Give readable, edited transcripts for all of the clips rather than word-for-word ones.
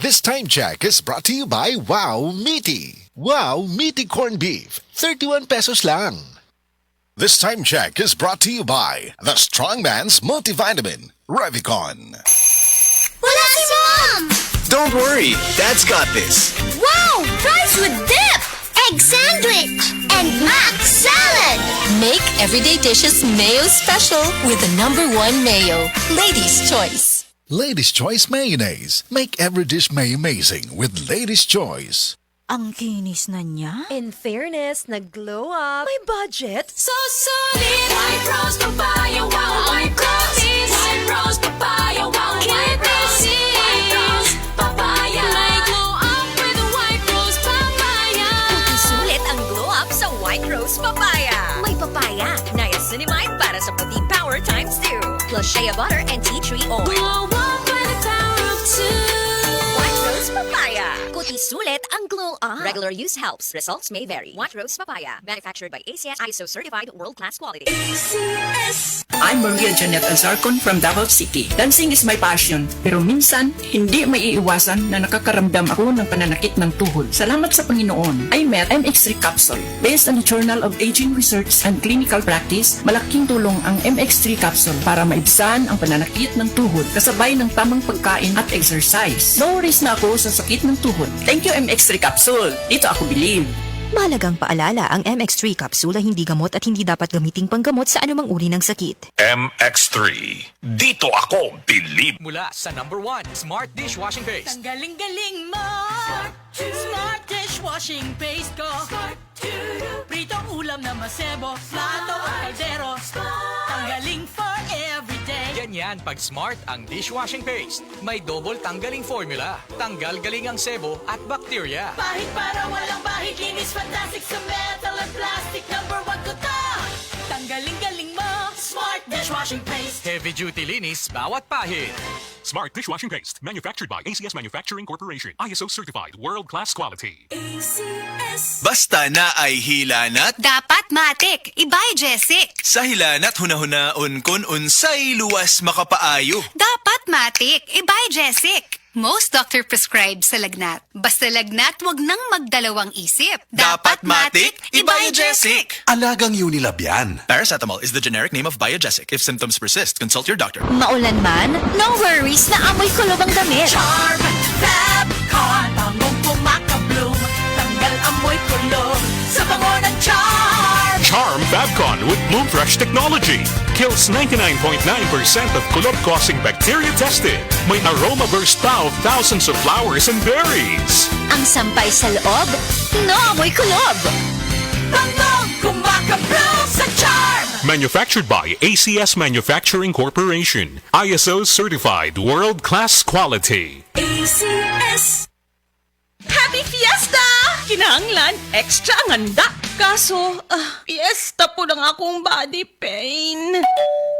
This time check is brought to you by Wow Meaty. Wow Meaty Corned Beef, 31 pesos lang. This time check is brought to you by the Strongman's Multivitamin, Revicon. Wala si Mom! Don't worry, Dad's got this. Wow! Fries with dip! Egg sandwich! And mac salad! Make everyday dishes mayo special with the #1 mayo. Ladies' Choice. Lady's Choice Mayonnaise. Make every dish may amazing with Lady's Choice. Ang kinis na niya. In fairness, nag-glow up. May budget. So solid, white rose papaya, wow, white rose. White rose papaya, wow, white rose. White rose papaya. May glow up with a white rose papaya. Sulit ang glow up sa white rose papaya. May papaya, niacinamide para sa puti power ×2. Plus shea butter and tea tree oil. Glow up with the power of 2. White rose papaya. Kuti sulit ang glow up. Regular use helps. Results may vary. White rose papaya. Manufactured by ACS ISO certified world-class quality. I'm Maria Janet Azarcon from Davao City. Dancing is my passion, pero minsan, hindi maiiwasan na nakakaramdam ako ng pananakit ng tuhod. Salamat sa Panginoon, I met MX3 Capsule. Based on the Journal of Aging Research and Clinical Practice, malaking tulong ang MX3 Capsule para maibsan ang pananakit ng tuhod kasabay ng tamang pagkain at exercise. No worries na ako sa sakit ng tuhod. Thank you MX3 Capsule. Dito ako believe. Mahalagang paalala, ang MX3 capsule ay hindi gamot at hindi dapat gamiting panggamot sa anumang uri ng sakit. MX3. Dito ako believe. Mula sa #1 Smart Dishwashing Paste. Ang galing-galing mo! Smart Dishwashing Paste ko. Pritong ulam na masebo, plato o kaldero. Tanggaling for everyday. Ganyan pag Smart ang dishwashing paste. May double tanggaling formula. Tanggal galing ang sebo at bakterya. Bahid para walang bahid, linis fantastic sa metal at plastic. #1 ko to! Tanggaling-galing mo, Smart Dishwashing Paste. Heavy duty linis bawat pahid. Smart Dishwashing Paste. Manufactured by ACS Manufacturing Corporation. ISO certified world-class quality. Basta na ay hilanat, Dapat matik, ibay Jessic. sa hilanat hunahuna-on kun unsay luwas makapaayo. Dapat matik, ibay Jessic. Most doctor prescribed sa lagnat. Basta lagnat, wag nang magdalawang isip. Dapat matik, Biogesic. Alagang Unilab yan. Paracetamol is the generic name of Biogesic. If symptoms persist, consult your doctor. Maulan man, no worries na amoy kulob ang damit. Charm, Fabcon, bangong pumakabloom. Tanggal amoy kulob sa bango ng Charm. Charm Fabcon with Bloom Fresh technology. Kills 99.9% of kulob-causing bacteria tested. May aroma burst pa of thousands of flowers and berries. Ang sampay sa loob, no amoy kulob. Bangong kumakabloom sa Charm. Manufactured by ACS Manufacturing Corporation. ISO certified world-class quality. ACS. Happy Fiesta! Kinahanglan, extra ang handa. Kaso, fiesta po ng akong body pain.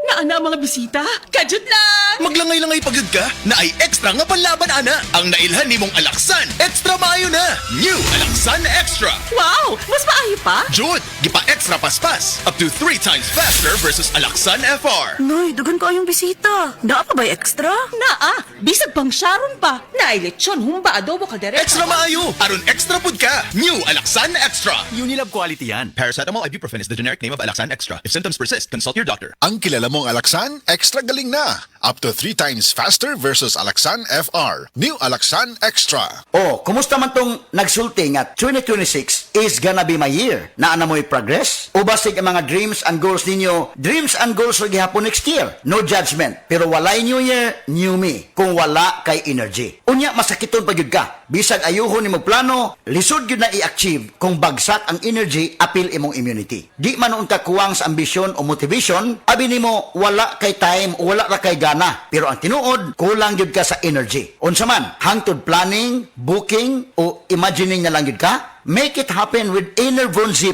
Naana mga bisita, kajud lang! Maglangay-langay pagod ka na ay extra nga panlaban ana. Ang nailhan ni mong Alaksan, extra maayo na. New Alaksan Extra. Wow! Mas maayo pa? Jud, gipa extra paspas. Up to 3 times faster versus Alaksan FR. Noy, dugan ko yung bisita. Naa pa ba extra? Naa, bisag pang Sharon pa. Nailetsyon, humba adobo kaldereta. Extra maayo. Aron extra pud ka. New Alaksan Extra. Unilab quality yan. Paracetamol ibuprofen is the generic name of Alaksan Extra. If symptoms persist, consult your doctor. Ang kilala mong Alaksan, extra galing na. Up to 3 times faster versus Alaksan FR. New Alaksan Extra. Oh, kumusta man tong nagsulti nga 2026 is gonna be my year? Naana mo'y progress? O basig ang mga dreams and goals ninyo, dreams and goals rin gihapon next year? No judgment. Pero walay new year, new me. Kung wala kay energy. Unya, masakiton pa yun ka. Bisag ayuhon ni mo plano, lisod yun na i-achieve kung bagsak ang energy, apil imong immunity. Di man unta kuwang sa ambisyon o motivation, abi nimo wala kay time o wala ra kay gana. Pero ang tinuod, kulang yun ka sa energy. Unsa man, hangtod planning, booking, o imagining na lang yun ka, Make it happen with Enervon Z+.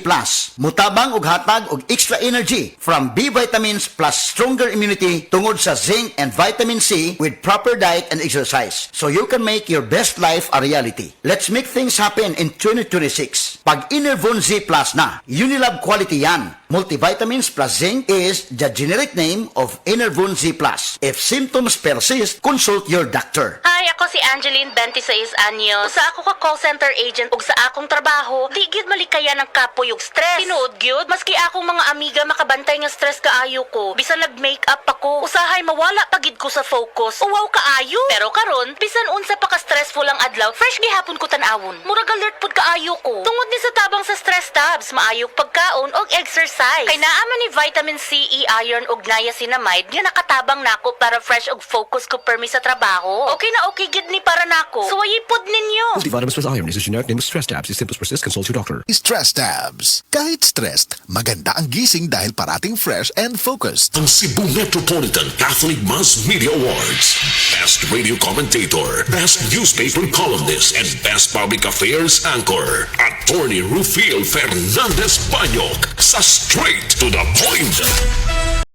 Mutabang og hatag og extra energy from B vitamins plus stronger immunity tungod sa zinc and vitamin C with proper diet and exercise. So you can make your best life a reality. Let's make things happen in 2026. Pag Enervon Z+ na, Unilab quality yan. Multivitamins plus zinc is the generic name of Enervon Z+. If symptoms persist, consult your doctor. Hi, ako si Angeline, 26 anyos. Sa ako ka call center agent ug sa akong trabaho, di gyud malikaya ng kapoy ug stress. Tinuod gyud, maski akong mga amiga makabantay nga stress kaayo ko. Bisan nag-makeup ako, usahay mawala pagid ko sa focus. Uwaw kaayo. Pero karon, bisan unsa pa ka stressful ang adlaw, fresh gihapon ko tan-awon. Murag alert pud kaayo ko. Tungod ni sa tabang sa stress tabs, maayog pagkaon og exercise. Kay naaman ni vitamin C, E, iron ug niacinamide nga nakatabang nako para fresh og focus ko permi sa trabaho. Okay na okay gid ni para nako. Suwayi pod ninyo. Multivitamins plus iron is a generic name of stress tabs. If symptoms persist, consult your doctor. Stress tabs. Kahit stressed, maganda ang gising dahil parating fresh and focused. Ang Cebu Metropolitan Catholic Mass Media Awards. Best Radio Commentator, Best Newspaper Columnist, and Best Public Affairs Anchor. Attorney Rufil Fernandez Banyok sa Straight to the Point.